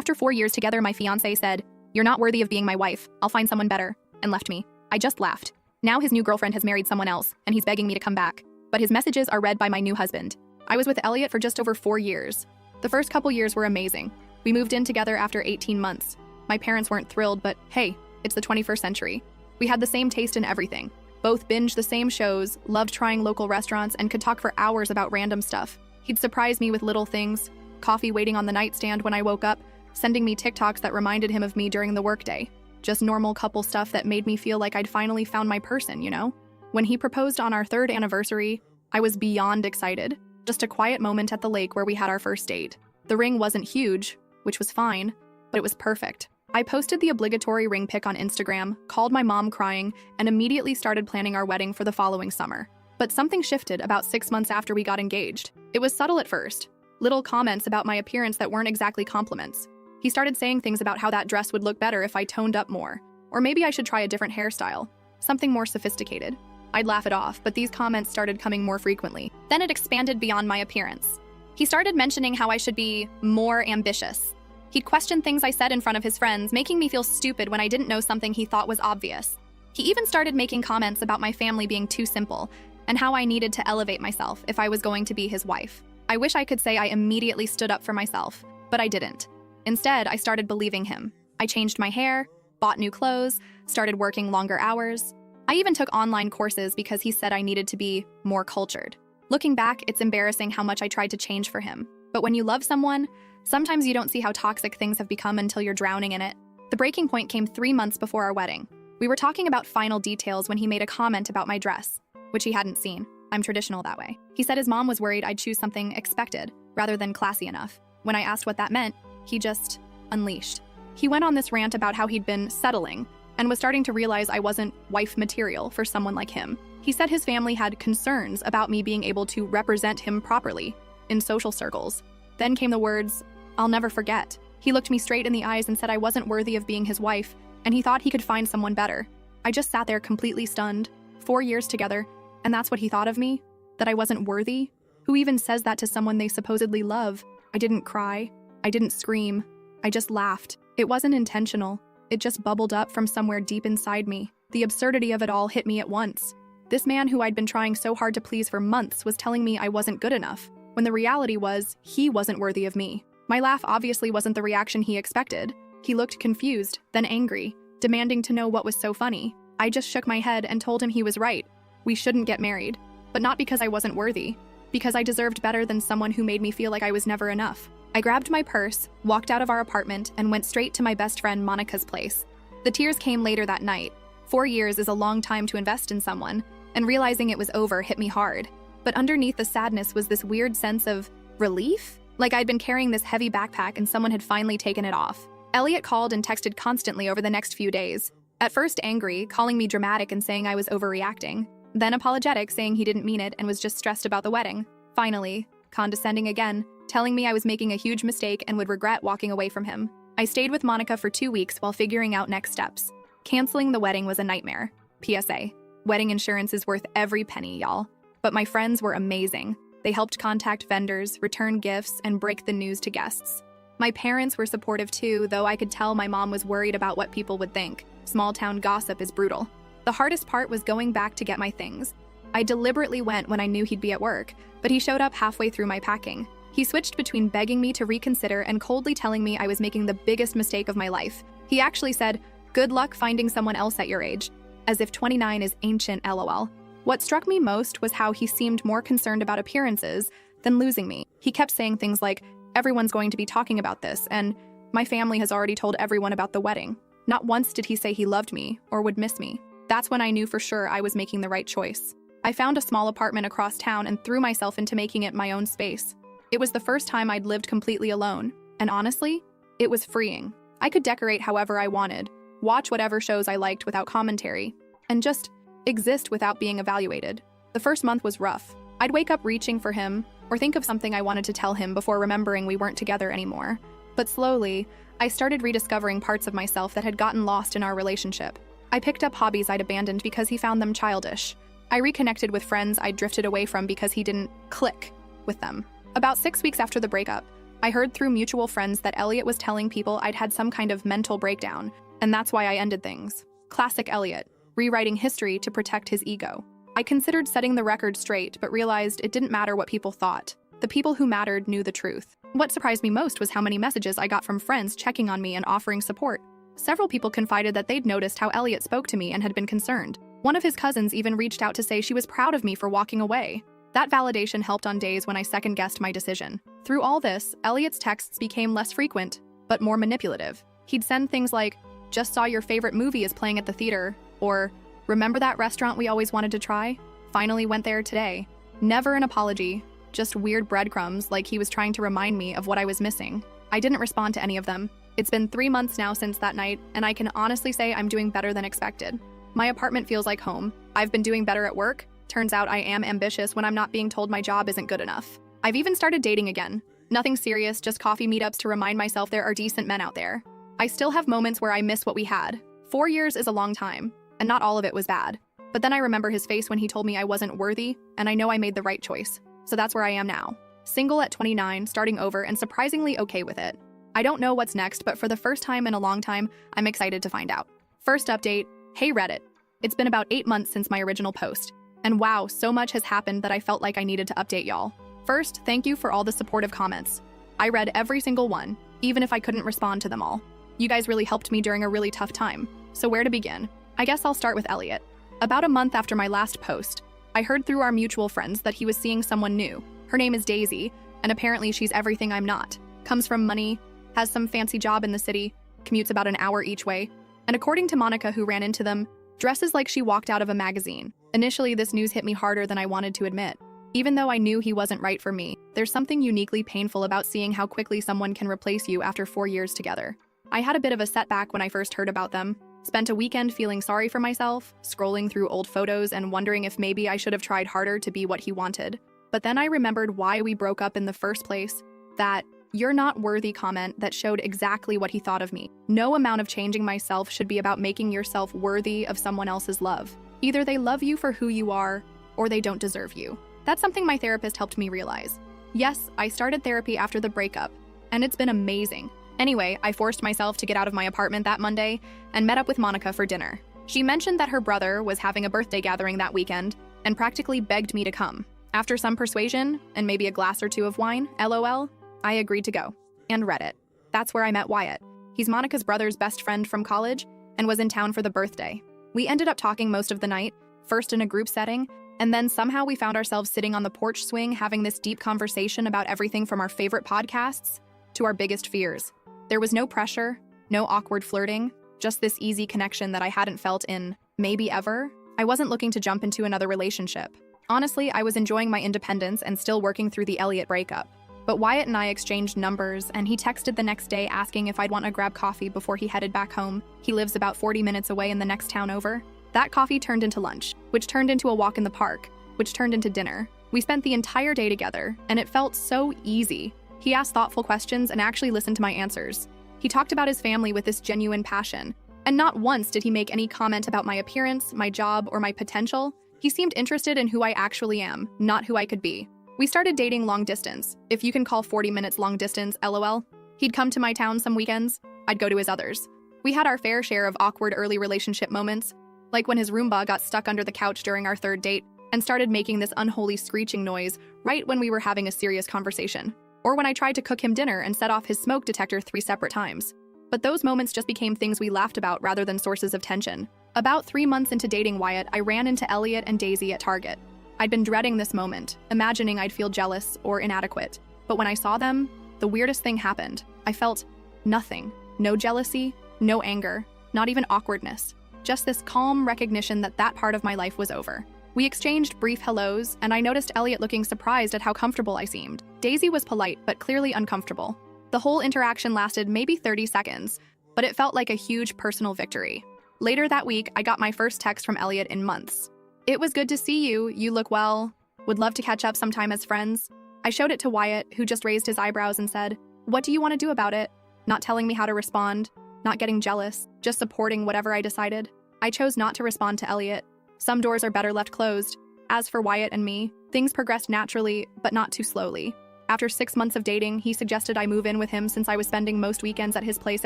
After 4 years together, my fiancé said, "You're not worthy of being my wife. I'll find someone better," and left me. I just laughed. Now his new girlfriend has married someone else, and he's begging me to come back. But his messages are read by my new husband. I was with Elliot for just over 4 years. The first couple years were amazing. We moved in together after 18 months. My parents weren't thrilled, but hey, it's the 21st century. We had the same taste in everything. Both binged the same shows, loved trying local restaurants, and could talk for hours about random stuff. He'd surprise me with little things, coffee waiting on the nightstand when I woke up, sending me TikToks that reminded him of me during the workday. Just normal couple stuff that made me feel like I'd finally found my person, you know? When he proposed on our 3rd anniversary, I was beyond excited. Just a quiet moment at the lake where we had our first date. The ring wasn't huge, which was fine, but it was perfect. I posted the obligatory ring pic on Instagram, called my mom crying, and immediately started planning our wedding for the following summer. But something shifted about 6 months after we got engaged. It was subtle at first. Little comments about my appearance that weren't exactly compliments. He started saying things about how that dress would look better if I toned up more. Or maybe I should try a different hairstyle. Something more sophisticated. I'd laugh it off, but these comments started coming more frequently. Then it expanded beyond my appearance. He started mentioning how I should be more ambitious. He'd question things I said in front of his friends, making me feel stupid when I didn't know something he thought was obvious. He even started making comments about my family being too simple, and how I needed to elevate myself if I was going to be his wife. I wish I could say I immediately stood up for myself, but I didn't. Instead, I started believing him. I changed my hair, bought new clothes, started working longer hours. I even took online courses because he said I needed to be more cultured. Looking back, it's embarrassing how much I tried to change for him. But when you love someone, sometimes you don't see how toxic things have become until you're drowning in it. The breaking point came 3 months before our wedding. We were talking about final details when he made a comment about my dress, which he hadn't seen. I'm traditional that way. He said his mom was worried I'd choose something expected rather than classy enough. When I asked what that meant, he just unleashed. He went on this rant about how he'd been settling and was starting to realize I wasn't wife material for someone like him. He said his family had concerns about me being able to represent him properly in social circles. Then came the words, "I'll never forget." He looked me straight in the eyes and said I wasn't worthy of being his wife, and he thought he could find someone better. I just sat there completely stunned. 4 years together, and that's what he thought of me? That I wasn't worthy? Who even says that to someone they supposedly love? I didn't cry. I didn't scream. I just laughed. It wasn't intentional. It just bubbled up from somewhere deep inside me. The absurdity of it all hit me at once. This man who I'd been trying so hard to please for months was telling me I wasn't good enough, when the reality was he wasn't worthy of me. My laugh obviously wasn't the reaction he expected. He looked confused, then angry, demanding to know what was so funny. I just shook my head and told him he was right. We shouldn't get married. But not because I wasn't worthy. Because I deserved better than someone who made me feel like I was never enough. I grabbed my purse, walked out of our apartment, and went straight to my best friend Monica's place. The tears came later that night. 4 years is a long time to invest in someone, and realizing it was over hit me hard. But underneath the sadness was this weird sense of relief? Like I'd been carrying this heavy backpack and someone had finally taken it off. Elliot called and texted constantly over the next few days. At first angry, calling me dramatic and saying I was overreacting. Then apologetic, saying he didn't mean it and was just stressed about the wedding. Finally, condescending again, telling me I was making a huge mistake and would regret walking away from him. I stayed with Monica for 2 weeks while figuring out next steps. Canceling the wedding was a nightmare. PSA. Wedding insurance is worth every penny, y'all. But my friends were amazing. They helped contact vendors, return gifts, and break the news to guests. My parents were supportive too, though I could tell my mom was worried about what people would think. Small town gossip is brutal. The hardest part was going back to get my things. I deliberately went when I knew he'd be at work, but he showed up halfway through my packing. He switched between begging me to reconsider and coldly telling me I was making the biggest mistake of my life. He actually said, "Good luck finding someone else at your age," as if 29 is ancient, lol. What struck me most was how he seemed more concerned about appearances than losing me. He kept saying things like, "Everyone's going to be talking about this," and "My family has already told everyone about the wedding." Not once did he say he loved me or would miss me. That's when I knew for sure I was making the right choice. I found a small apartment across town and threw myself into making it my own space. It was the first time I'd lived completely alone, and honestly, it was freeing. I could decorate however I wanted, watch whatever shows I liked without commentary, and just exist without being evaluated. The first month was rough. I'd wake up reaching for him, or think of something I wanted to tell him before remembering we weren't together anymore. But slowly, I started rediscovering parts of myself that had gotten lost in our relationship. I picked up hobbies I'd abandoned because he found them childish. I reconnected with friends I'd drifted away from because he didn't click with them. About 6 weeks after the breakup, I heard through mutual friends that Elliot was telling people I'd had some kind of mental breakdown, and that's why I ended things. Classic Elliot, rewriting history to protect his ego. I considered setting the record straight, but realized it didn't matter what people thought. The people who mattered knew the truth. What surprised me most was how many messages I got from friends checking on me and offering support. Several people confided that they'd noticed how Elliot spoke to me and had been concerned. One of his cousins even reached out to say she was proud of me for walking away. That validation helped on days when I second-guessed my decision. Through all this, Elliot's texts became less frequent, but more manipulative. He'd send things like, "Just saw your favorite movie is playing at the theater," or "Remember that restaurant we always wanted to try? Finally went there today." Never an apology, just weird breadcrumbs like he was trying to remind me of what I was missing. I didn't respond to any of them. It's been 3 months now since that night, and I can honestly say I'm doing better than expected. My apartment feels like home. I've been doing better at work. Turns out I am ambitious when I'm not being told my job isn't good enough. I've even started dating again. Nothing serious, just coffee meetups to remind myself there are decent men out there. I still have moments where I miss what we had. 4 years is a long time, and not all of it was bad. But then I remember his face when he told me I wasn't worthy, and I know I made the right choice. So that's where I am now. Single at 29, starting over, and surprisingly okay with it. I don't know what's next, but for the first time in a long time, I'm excited to find out. First update, hey Reddit. It's been about 8 months since my original post. And wow, so much has happened that I felt like I needed to update y'all. First, thank you for all the supportive comments. I read every single one, even if I couldn't respond to them all. You guys really helped me during a really tough time. So where to begin? I guess I'll start with Elliot. About a month after my last post, I heard through our mutual friends that he was seeing someone new. Her name is Daisy, and apparently she's everything I'm not. Comes from money, has some fancy job in the city, commutes about an hour each way, and according to Monica, who ran into them, dresses like she walked out of a magazine. Initially, this news hit me harder than I wanted to admit. Even though I knew he wasn't right for me, there's something uniquely painful about seeing how quickly someone can replace you after 4 years together. I had a bit of a setback when I first heard about them. Spent a weekend feeling sorry for myself, scrolling through old photos and wondering if maybe I should have tried harder to be what he wanted. But then I remembered why we broke up in the first place, that "you're not worthy" comment that showed exactly what he thought of me. No amount of changing myself should be about making yourself worthy of someone else's love. Either they love you for who you are, or they don't deserve you. That's something my therapist helped me realize. Yes, I started therapy after the breakup, and it's been amazing. Anyway, I forced myself to get out of my apartment that Monday and met up with Monica for dinner. She mentioned that her brother was having a birthday gathering that weekend and practically begged me to come. After some persuasion and maybe a glass or two of wine, LOL, I agreed to go and read it. That's where I met Wyatt. He's Monica's brother's best friend from college and was in town for the birthday. We ended up talking most of the night, first in a group setting, and then somehow we found ourselves sitting on the porch swing having this deep conversation about everything from our favorite podcasts to our biggest fears. There was no pressure, no awkward flirting, just this easy connection that I hadn't felt in maybe ever. I wasn't looking to jump into another relationship. Honestly, I was enjoying my independence and still working through the Elliot breakup. But Wyatt and I exchanged numbers, and he texted the next day asking if I'd want to grab coffee before he headed back home. He lives about 40 minutes away in the next town over. That coffee turned into lunch, which turned into a walk in the park, which turned into dinner. We spent the entire day together, and it felt so easy. He asked thoughtful questions and actually listened to my answers. He talked about his family with this genuine passion, and not once did he make any comment about my appearance, my job, or my potential. He seemed interested in who I actually am, not who I could be. We started dating long distance, if you can call 40 minutes long distance, LOL. He'd come to my town some weekends, I'd go to his others. We had our fair share of awkward early relationship moments, like when his Roomba got stuck under the couch during our third date and started making this unholy screeching noise right when we were having a serious conversation, or when I tried to cook him dinner and set off his smoke detector 3 separate times. But those moments just became things we laughed about rather than sources of tension. About 3 months into dating Wyatt, I ran into Elliot and Daisy at Target. I'd been dreading this moment, imagining I'd feel jealous or inadequate. But when I saw them, the weirdest thing happened. I felt nothing. No jealousy, no anger, not even awkwardness. Just this calm recognition that that part of my life was over. We exchanged brief hellos, and I noticed Elliot looking surprised at how comfortable I seemed. Daisy was polite, but clearly uncomfortable. The whole interaction lasted maybe 30 seconds, but it felt like a huge personal victory. Later that week, I got my first text from Elliot in months. "It was good to see you. You look well. Would love to catch up sometime as friends." I showed it to Wyatt, who just raised his eyebrows and said, "What do you want to do about it?" Not telling me how to respond, not getting jealous, just supporting whatever I decided. I chose not to respond to Elliot. Some doors are better left closed. As for Wyatt and me, things progressed naturally, but not too slowly. After 6 months of dating, he suggested I move in with him since I was spending most weekends at his place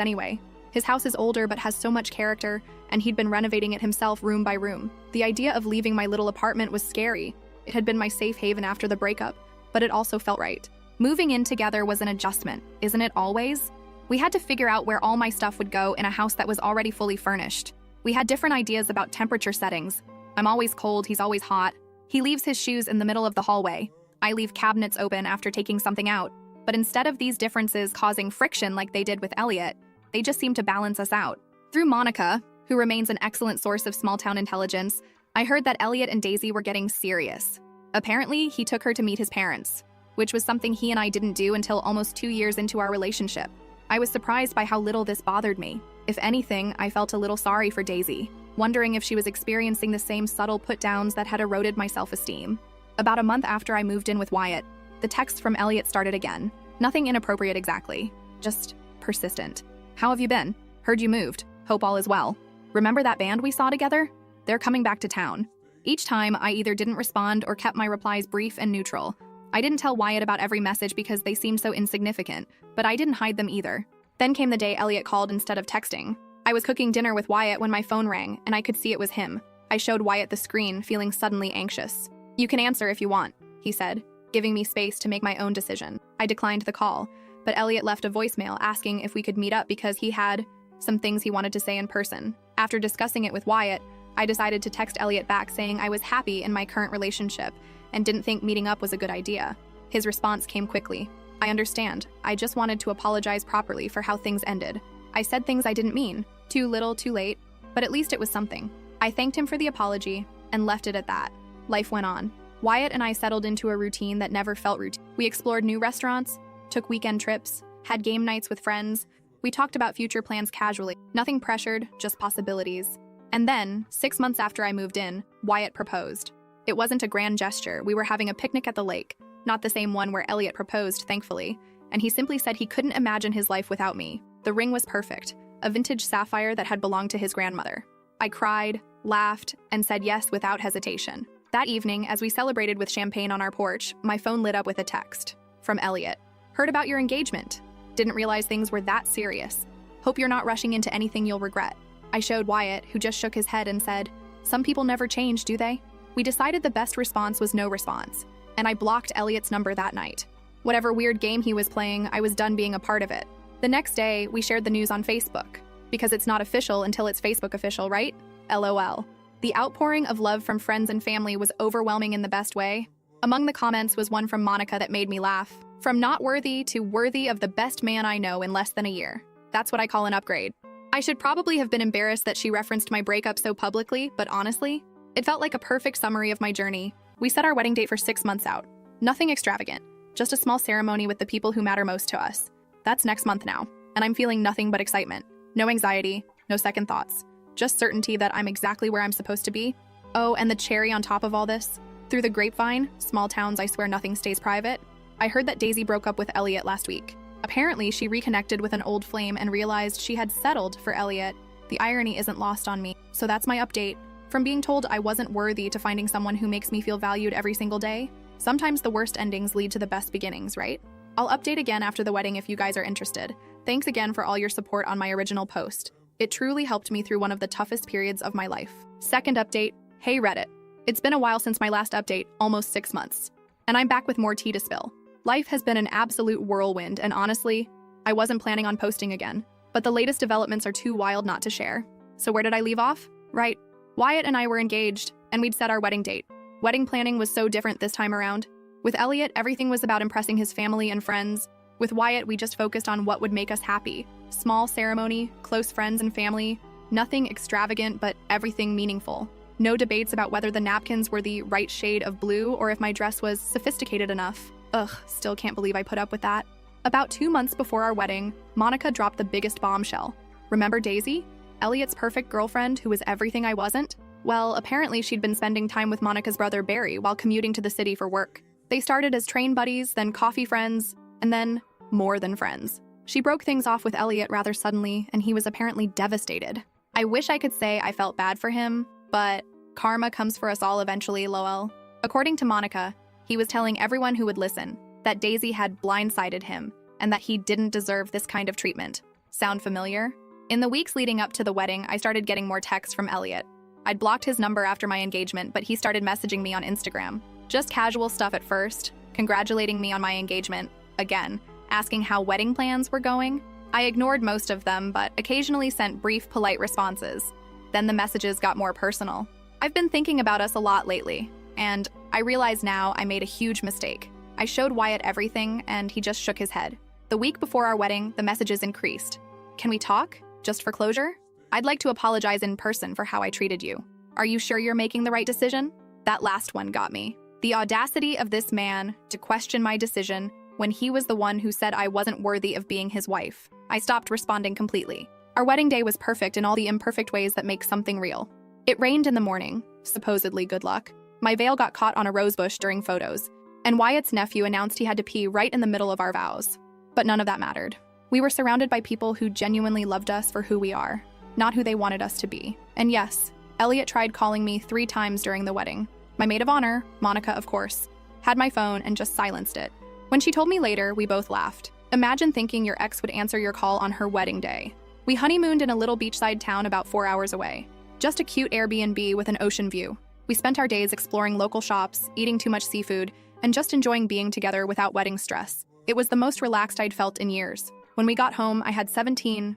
anyway. His house is older but has so much character, and he'd been renovating it himself room by room. The idea of leaving my little apartment was scary. It had been my safe haven after the breakup, but it also felt right. Moving in together was an adjustment, isn't it always? We had to figure out where all my stuff would go in a house that was already fully furnished. We had different ideas about temperature settings. I'm always cold, he's always hot. He leaves his shoes in the middle of the hallway. I leave cabinets open after taking something out. But instead of these differences causing friction like they did with Elliot, they just seemed to balance us out. Through Monica, who remains an excellent source of small-town intelligence, I heard that Elliot and Daisy were getting serious. Apparently, he took her to meet his parents, which was something he and I didn't do until almost 2 years into our relationship. I was surprised by how little this bothered me. If anything, I felt a little sorry for Daisy, wondering if she was experiencing the same subtle put-downs that had eroded my self-esteem. About a month after I moved in with Wyatt, the texts from Elliot started again. Nothing inappropriate exactly, just persistent. How have you been? Heard you moved. Hope all is well. Remember that band we saw together? They're coming back to town. Each time, I either didn't respond or kept my replies brief and neutral. I didn't tell Wyatt about every message because they seemed so insignificant, but I didn't hide them either. Then came the day Elliot called instead of texting. I was cooking dinner with Wyatt when my phone rang, and I could see it was him. I showed Wyatt the screen, feeling suddenly anxious. "You can answer if you want," he said, giving me space to make my own decision. I declined the call, but Elliot left a voicemail asking if we could meet up because he had some things he wanted to say in person. After discussing it with Wyatt, I decided to text Elliot back saying I was happy in my current relationship and didn't think meeting up was a good idea. His response came quickly. "I understand. I just wanted to apologize properly for how things ended. I said things I didn't mean. Too little, too late, but at least it was something." I thanked him for the apology and left it at that. Life went on. Wyatt and I settled into a routine that never felt routine. We explored new restaurants, took weekend trips, had game nights with friends. We talked about future plans casually. Nothing pressured, just possibilities. And then, 6 months after I moved in, Wyatt proposed. It wasn't a grand gesture. We were having a picnic at the lake, not the same one where Elliot proposed, thankfully, and he simply said he couldn't imagine his life without me. The ring was perfect, a vintage sapphire that had belonged to his grandmother. I cried, laughed, and said yes without hesitation. That evening, as we celebrated with champagne on our porch, my phone lit up with a text from Elliot. "Heard about your engagement. Didn't realize things were that serious. Hope you're not rushing into anything you'll regret." I showed Wyatt, who just shook his head and said, "Some people never change, do they?" We decided the best response was no response, and I blocked Elliot's number that night. Whatever weird game he was playing, I was done being a part of it. The next day, we shared the news on Facebook, because it's not official until it's Facebook official, right? LOL. The outpouring of love from friends and family was overwhelming in the best way. Among the comments was one from Monica that made me laugh. "From not worthy to worthy of the best man I know in less than a year. That's what I call an upgrade." I should probably have been embarrassed that she referenced my breakup so publicly, but honestly, it felt like a perfect summary of my journey. We set our wedding date for 6 months out. Nothing extravagant, just a small ceremony with the people who matter most to us. That's next month now, and I'm feeling nothing but excitement. No anxiety, no second thoughts. Just certainty that I'm exactly where I'm supposed to be. Oh, and the cherry on top of all this, through the grapevine, small towns, I swear nothing stays private, I heard that Daisy broke up with Elliot last week. Apparently, she reconnected with an old flame and realized she had settled for Elliot. The irony isn't lost on me, so that's my update. From being told I wasn't worthy to finding someone who makes me feel valued every single day, sometimes the worst endings lead to the best beginnings, right? I'll update again after the wedding if you guys are interested. Thanks again for all your support on my original post. It truly helped me through one of the toughest periods of my life. Second update, hey Reddit. It's been a while since my last update, almost 6 months. And I'm back with more tea to spill. Life has been an absolute whirlwind, and honestly, I wasn't planning on posting again. But the latest developments are too wild not to share. So where did I leave off? Right, Wyatt and I were engaged, and we'd set our wedding date. Wedding planning was so different this time around. With Elliot, everything was about impressing his family and friends. With Wyatt, we just focused on what would make us happy. Small ceremony, close friends and family, nothing extravagant, but everything meaningful. No debates about whether the napkins were the right shade of blue or if my dress was sophisticated enough. Ugh, still can't believe I put up with that. About 2 months before our wedding, Monica dropped the biggest bombshell. Remember Daisy? Elliot's perfect girlfriend who was everything I wasn't? Well, apparently she'd been spending time with Monica's brother Barry while commuting to the city for work. They started as train buddies, then coffee friends, and then more than friends. She broke things off with Elliot rather suddenly, and he was apparently devastated. I wish I could say I felt bad for him, but karma comes for us all eventually, lol. According to Monica, he was telling everyone who would listen that Daisy had blindsided him and that he didn't deserve this kind of treatment. Sound familiar? In the weeks leading up to the wedding, I started getting more texts from Elliot. I'd blocked his number after my engagement, but he started messaging me on Instagram. Just casual stuff at first, congratulating me on my engagement, again, asking how wedding plans were going. I ignored most of them, but occasionally sent brief, polite responses. Then the messages got more personal. I've been thinking about us a lot lately, and I realize now I made a huge mistake. I showed Wyatt everything, and he just shook his head. The week before our wedding, the messages increased. Can we talk? Just for closure? I'd like to apologize in person for how I treated you. Are you sure you're making the right decision? That last one got me. The audacity of this man to question my decision when he was the one who said I wasn't worthy of being his wife. I stopped responding completely. Our wedding day was perfect in all the imperfect ways that make something real. It rained in the morning, supposedly good luck. My veil got caught on a rosebush during photos, and Wyatt's nephew announced he had to pee right in the middle of our vows. But none of that mattered. We were surrounded by people who genuinely loved us for who we are, not who they wanted us to be. And yes, Elliot tried calling me 3 times during the wedding. My maid of honor, Monica of course, had my phone and just silenced it. When she told me later, we both laughed. Imagine thinking your ex would answer your call on her wedding day. We honeymooned in a little beachside town about 4 hours away. Just a cute Airbnb with an ocean view. We spent our days exploring local shops, eating too much seafood, and just enjoying being together without wedding stress. It was the most relaxed I'd felt in years. When we got home, I had 17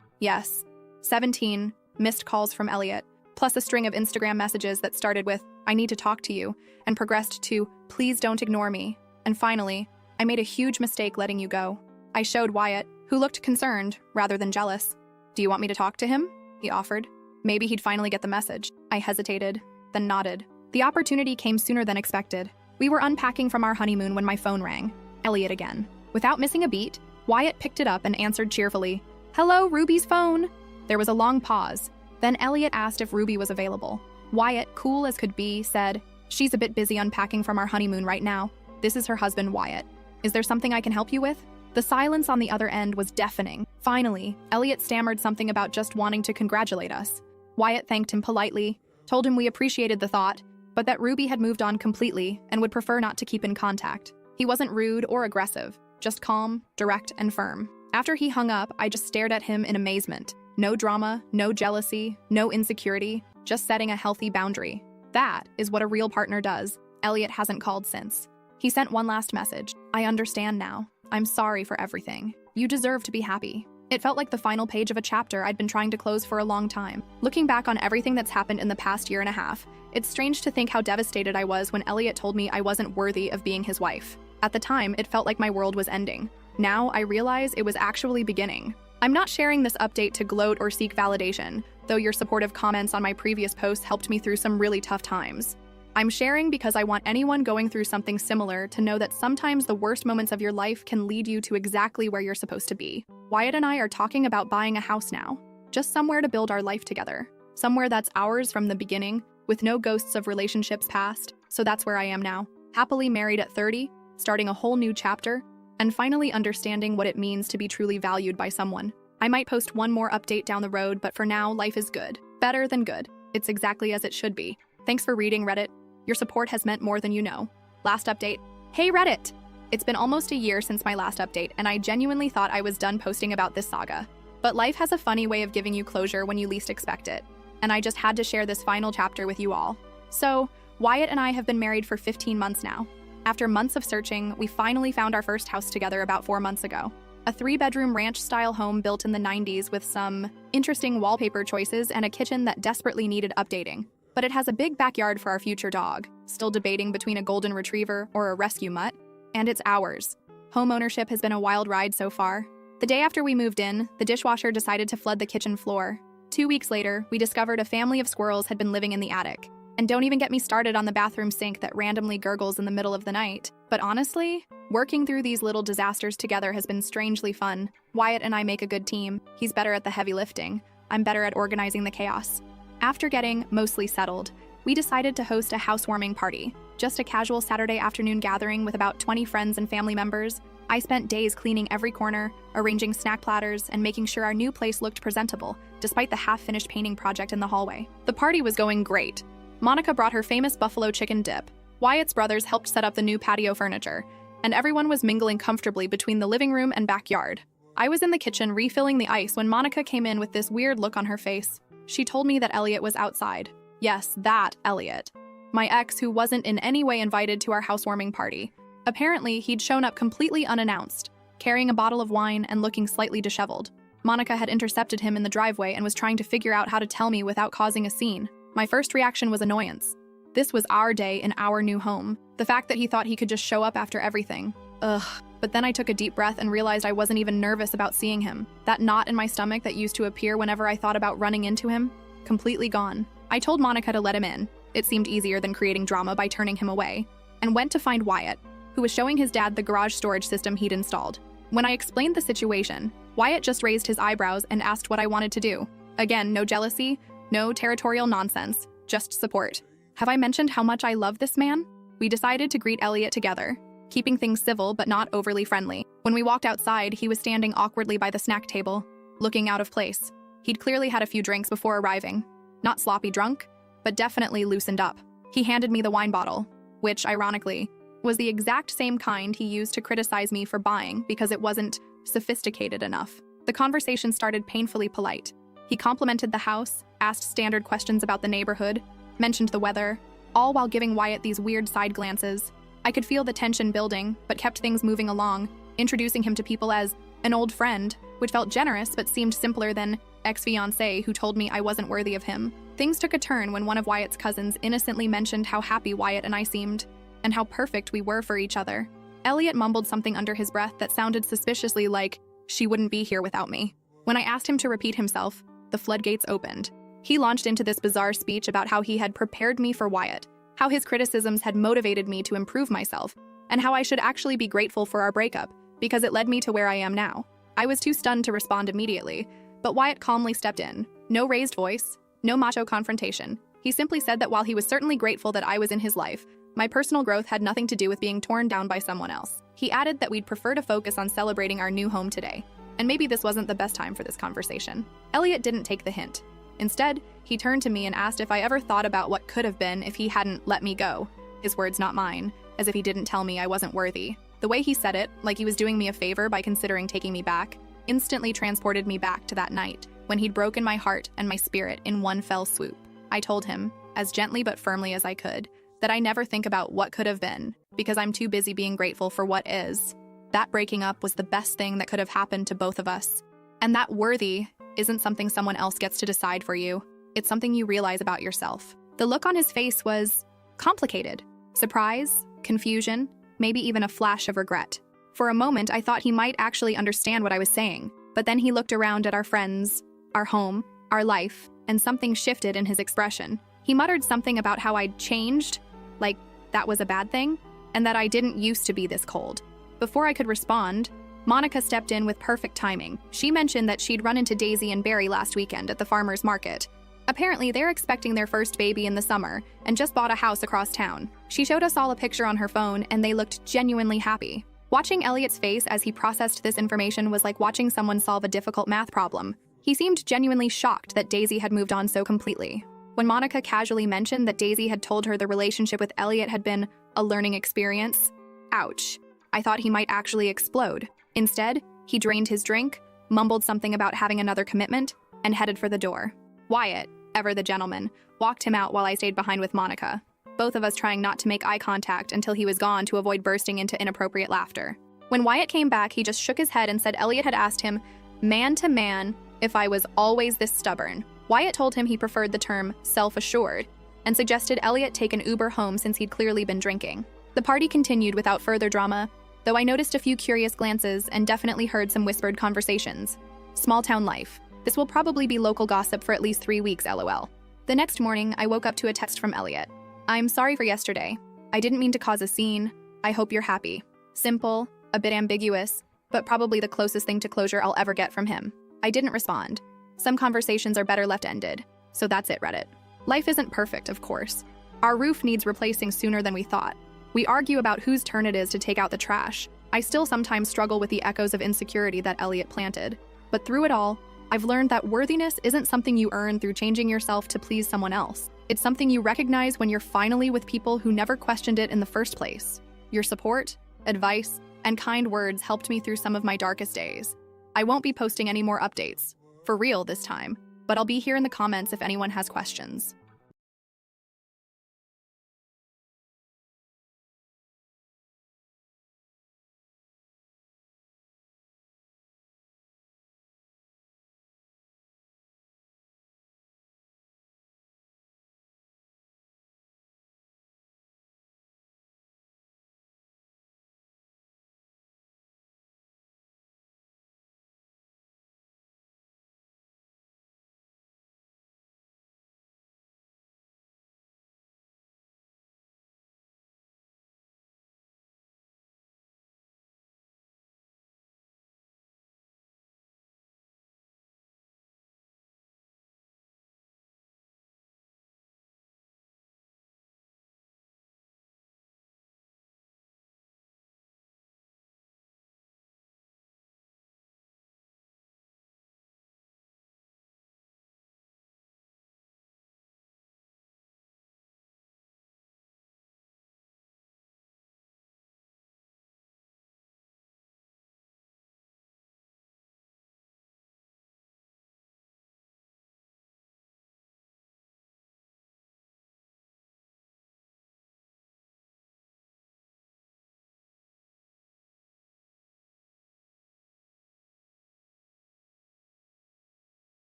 missed calls from Elliot, plus a string of Instagram messages that started with, "I need to talk to you," and progressed to, "Please don't ignore me." And finally, I made a huge mistake letting you go. I showed Wyatt, who looked concerned rather than jealous. "Do you want me to talk to him?" he offered. Maybe he'd finally get the message. I hesitated, then nodded. The opportunity came sooner than expected. We were unpacking from our honeymoon when my phone rang. Elliot again. Without missing a beat, Wyatt picked it up and answered cheerfully, "Hello, Ruby's phone." There was a long pause. Then Elliot asked if Ruby was available. Wyatt, cool as could be, said, "She's a bit busy unpacking from our honeymoon right now. This is her husband, Wyatt. Is there something I can help you with?" The silence on the other end was deafening. Finally, Elliot stammered something about just wanting to congratulate us. Wyatt thanked him politely, told him we appreciated the thought, but that Ruby had moved on completely and would prefer not to keep in contact. He wasn't rude or aggressive, just calm, direct, and firm. After he hung up, I just stared at him in amazement. No drama, no jealousy, no insecurity, just setting a healthy boundary. That is what a real partner does. Elliot hasn't called since. He sent one last message. "I understand now. I'm sorry for everything. You deserve to be happy." It felt like the final page of a chapter I'd been trying to close for a long time. Looking back on everything that's happened in the past year and a half, it's strange to think how devastated I was when Elliot told me I wasn't worthy of being his wife. At the time, it felt like my world was ending. Now I realize it was actually beginning. I'm not sharing this update to gloat or seek validation, though your supportive comments on my previous posts helped me through some really tough times. I'm sharing because I want anyone going through something similar to know that sometimes the worst moments of your life can lead you to exactly where you're supposed to be. Wyatt and I are talking about buying a house now. Just somewhere to build our life together. Somewhere that's ours from the beginning, with no ghosts of relationships past. So that's where I am now. Happily married at 30, starting a whole new chapter, and finally understanding what it means to be truly valued by someone. I might post one more update down the road, but for now, life is good. Better than good. It's exactly as it should be. Thanks for reading, Reddit. Your support has meant more than you know. Last update. Hey, Reddit! It's been almost a year since my last update, and I genuinely thought I was done posting about this saga. But life has a funny way of giving you closure when you least expect it, and I just had to share this final chapter with you all. So, Wyatt and I have been married for 15 months now. After months of searching, we finally found our first house together about 4 months ago. A 3-bedroom ranch-style home built in the 90s with some interesting wallpaper choices and a kitchen that desperately needed updating. But it has a big backyard for our future dog, still debating between a golden retriever or a rescue mutt, and it's ours. Home ownership has been a wild ride so far. The day after we moved in, the dishwasher decided to flood the kitchen floor. 2 weeks later, we discovered a family of squirrels had been living in the attic. And don't even get me started on the bathroom sink that randomly gurgles in the middle of the night. But honestly, working through these little disasters together has been strangely fun. Wyatt and I make a good team. He's better at the heavy lifting. I'm better at organizing the chaos. After getting mostly settled, we decided to host a housewarming party. Just a casual Saturday afternoon gathering with about 20 friends and family members. I spent days cleaning every corner, arranging snack platters, and making sure our new place looked presentable, despite the half-finished painting project in the hallway. The party was going great. Monica brought her famous buffalo chicken dip. Wyatt's brothers helped set up the new patio furniture. and everyone was mingling comfortably between the living room and backyard. I was in the kitchen refilling the ice when Monica came in with this weird look on her face. She told me that Elliot was outside. Yes, that Elliot. My ex, who wasn't in any way invited to our housewarming party. Apparently, he'd shown up completely unannounced, carrying a bottle of wine and looking slightly disheveled. Monica had intercepted him in the driveway and was trying to figure out how to tell me without causing a scene. My first reaction was annoyance. This was our day in our new home. The fact that he thought he could just show up after everything. Ugh. But then I took a deep breath and realized I wasn't even nervous about seeing him. That knot in my stomach that used to appear whenever I thought about running into him, completely gone. I told Monica to let him in. It seemed easier than creating drama by turning him away, and went to find Wyatt, who was showing his dad the garage storage system he'd installed. When I explained the situation, Wyatt just raised his eyebrows and asked what I wanted to do. Again, no jealousy, no territorial nonsense, just support. Have I mentioned how much I love this man? We decided to greet Elliot together, keeping things civil but not overly friendly. When we walked outside, he was standing awkwardly by the snack table, looking out of place. He'd clearly had a few drinks before arriving. Not sloppy drunk, but definitely loosened up. He handed me the wine bottle, which, ironically, was the exact same kind he used to criticize me for buying because it wasn't sophisticated enough. The conversation started painfully polite. He complimented the house, asked standard questions about the neighborhood, mentioned the weather, all while giving Wyatt these weird side glances. I could feel the tension building, but kept things moving along, introducing him to people as an old friend, which felt generous but seemed simpler than ex-fiancé who told me I wasn't worthy of him. Things took a turn when one of Wyatt's cousins innocently mentioned how happy Wyatt and I seemed, and how perfect we were for each other. Elliot mumbled something under his breath that sounded suspiciously like, "She wouldn't be here without me." When I asked him to repeat himself, the floodgates opened. He launched into this bizarre speech about how he had prepared me for Wyatt, how his criticisms had motivated me to improve myself, and how I should actually be grateful for our breakup, because it led me to where I am now. I was too stunned to respond immediately, but Wyatt calmly stepped in. No raised voice, no macho confrontation. He simply said that while he was certainly grateful that I was in his life, my personal growth had nothing to do with being torn down by someone else. He added that we'd prefer to focus on celebrating our new home today, and maybe this wasn't the best time for this conversation. Elliot didn't take the hint. Instead, he turned to me and asked if I ever thought about what could have been if he hadn't let me go. His words, not mine, as if he didn't tell me I wasn't worthy. The way he said it, like he was doing me a favor by considering taking me back, instantly transported me back to that night, when he'd broken my heart and my spirit in one fell swoop. I told him, as gently but firmly as I could, that I never think about what could have been, because I'm too busy being grateful for what is. That breaking up was the best thing that could have happened to both of us. And that worthy isn't something someone else gets to decide for you. It's something you realize about yourself. The look on his face was complicated. Surprise, confusion, maybe even a flash of regret. For a moment, I thought he might actually understand what I was saying, but then he looked around at our friends, our home, our life, and something shifted in his expression. He muttered something about how I'd changed, like that was a bad thing, and that I didn't used to be this cold. Before I could respond, Monica stepped in with perfect timing. She mentioned that she'd run into Daisy and Barry last weekend at the farmer's market. Apparently, they're expecting their first baby in the summer and just bought a house across town. She showed us all a picture on her phone, and they looked genuinely happy. Watching Elliot's face as he processed this information was like watching someone solve a difficult math problem. He seemed genuinely shocked that Daisy had moved on so completely. When Monica casually mentioned that Daisy had told her the relationship with Elliot had been a learning experience, ouch, I thought he might actually explode. Instead, he drained his drink, mumbled something about having another commitment, and headed for the door. Wyatt, ever the gentleman, walked him out while I stayed behind with Monica, both of us trying not to make eye contact until he was gone to avoid bursting into inappropriate laughter. When Wyatt came back, he just shook his head and said Elliot had asked him, man to man, if I was always this stubborn. Wyatt told him he preferred the term self-assured and suggested Elliot take an Uber home since he'd clearly been drinking. The party continued without further drama, though I noticed a few curious glances and definitely heard some whispered conversations. Small town life. This will probably be local gossip for at least 3 weeks, LOL. The next morning, I woke up to a text from Elliot. I'm sorry for yesterday. I didn't mean to cause a scene. I hope you're happy. Simple, a bit ambiguous, but probably the closest thing to closure I'll ever get from him. I didn't respond. Some conversations are better left ended. So that's it, Reddit. Life isn't perfect, of course. Our roof needs replacing sooner than we thought. We argue about whose turn it is to take out the trash. I still sometimes struggle with the echoes of insecurity that Elliot planted. But through it all, I've learned that worthiness isn't something you earn through changing yourself to please someone else. It's something you recognize when you're finally with people who never questioned it in the first place. Your support, advice, and kind words helped me through some of my darkest days. I won't be posting any more updates, for real this time, but I'll be here in the comments if anyone has questions.